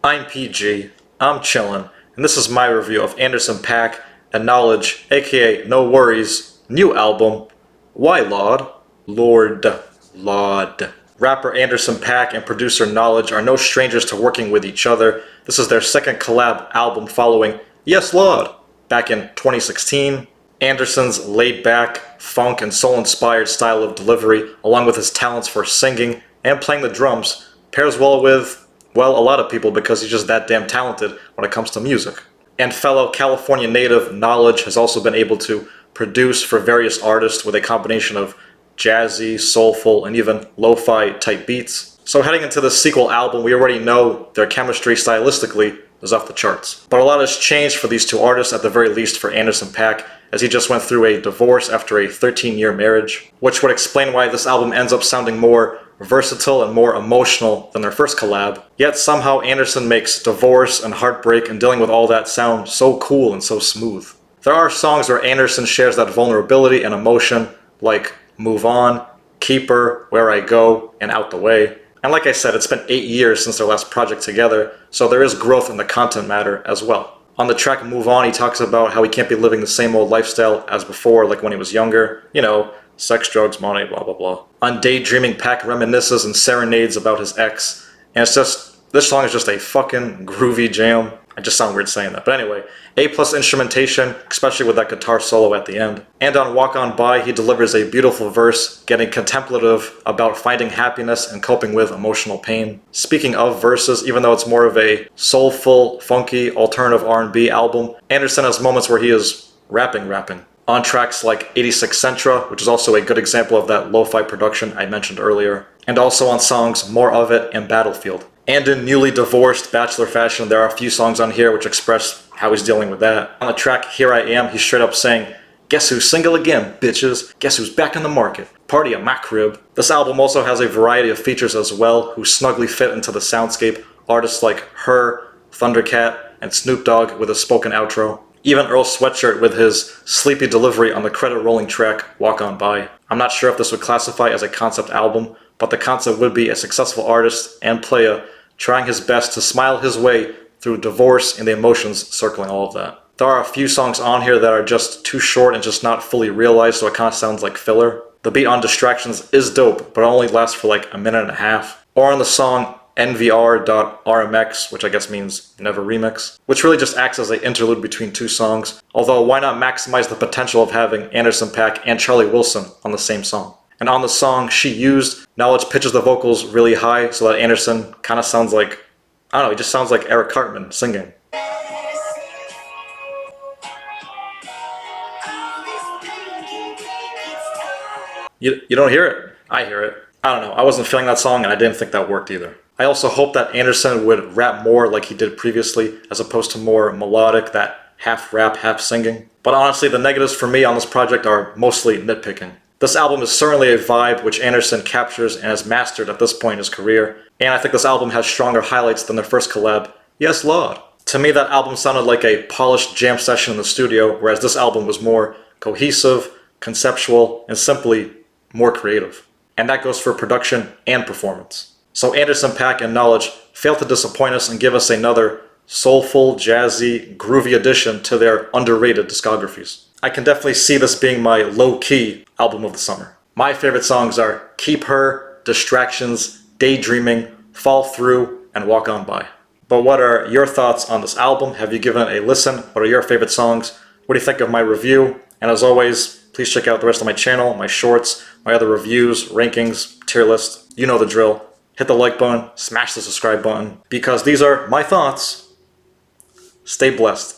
I'm PG, I'm chillin', and this is my review of Anderson Paak and Knxwledge, aka NxWorries' new album, Why Lord? Lord. Rapper Anderson Paak and producer Knxwledge are no strangers to working with each other. This is their second collab album following Yes Lord back in 2016. Anderson's laid-back, funk and soul-inspired style of delivery, along with his talents for singing and playing the drums, pairs well with, well, a lot of people because he's just that damn talented when it comes to music. And fellow California native Knxwledge has also been able to produce for various artists with a combination of jazzy, soulful, and even lo-fi type beats. So heading into this sequel album, we already know their chemistry stylistically is off the charts. But a lot has changed for these two artists, at the very least for Anderson Paak, as he just went through a divorce after a 13-year marriage, which would explain why this album ends up sounding more versatile and more emotional than their first collab. Yet somehow Anderson makes divorce and heartbreak and dealing with all that sound so cool and so smooth. There are songs where Anderson shares that vulnerability and emotion, like Move On, Keeper, Where I Go, and Out the Way. And like I said, it's been 8 years since their last project together, so there is growth in the content matter as well. On the track Move On, he talks about how he can't be living the same old lifestyle as before, like when he was younger. You know, sex, drugs, money, blah, blah, blah. On Daydreaming, Paak reminisces and serenades about his ex, and it's just, this song is just a fucking groovy jam. I just sound weird saying that. But anyway, A+ instrumentation, especially with that guitar solo at the end. And on Walk On By, he delivers a beautiful verse, getting contemplative about finding happiness and coping with emotional pain. Speaking of verses, even though it's more of a soulful, funky, alternative R&B album, Anderson has moments where he is rapping. On tracks like 86 Centra, which is also a good example of that lo-fi production I mentioned earlier. And also on songs More of It and Battlefield. And in newly divorced bachelor fashion, there are a few songs on here which express how he's dealing with that. On the track Here I Am, he's straight up saying, "Guess who's single again, bitches? Guess who's back in the market? Party at my crib." This album also has a variety of features as well, who snugly fit into the soundscape. Artists like Her, Thundercat, and Snoop Dogg with a spoken outro. Even Earl Sweatshirt with his sleepy delivery on the credit-rolling track Walk On By. I'm not sure if this would classify as a concept album, but the concept would be a successful artist and player trying his best to smile his way through divorce and the emotions circling all of that. There are a few songs on here that are just too short and just not fully realized, so it kind of sounds like filler. The beat on Distractions is dope, but it only lasts for like a minute and a half. Or on the song NVR.RMX, which I guess means Never Remix, which really just acts as an interlude between two songs. Although why not maximize the potential of having Anderson Paak and Charlie Wilson on the same song? And on the song She Used, Knxwledge pitches the vocals really high so that Anderson kind of sounds like, I don't know, he just sounds like Eric Cartman singing. You don't hear it? I hear it. I don't know, I wasn't feeling that song and I didn't think that worked either. I also hope that Anderson would rap more like he did previously, as opposed to more melodic, that half rap, half singing. But honestly, the negatives for me on this project are mostly nitpicking. This album is certainly a vibe which Anderson captures and has mastered at this point in his career, and I think this album has stronger highlights than their first collab, Yes Lord. To me, that album sounded like a polished jam session in the studio, whereas this album was more cohesive, conceptual, and simply more creative. And that goes for production and performance. So Anderson Paak and Knxwledge failed to disappoint us and give us another soulful, jazzy, groovy addition to their underrated discographies. I can definitely see this being my low-key album of the summer. My favorite songs are Keep Her, Distractions, Daydreaming, Fall Through, and Walk On By. But what are your thoughts on this album? Have you given it a listen? What are your favorite songs? What do you think of my review? And as always, please check out the rest of my channel, my shorts, my other reviews, rankings, tier list. You know the drill. Hit the like button, smash the subscribe button, because these are my thoughts. Stay blessed.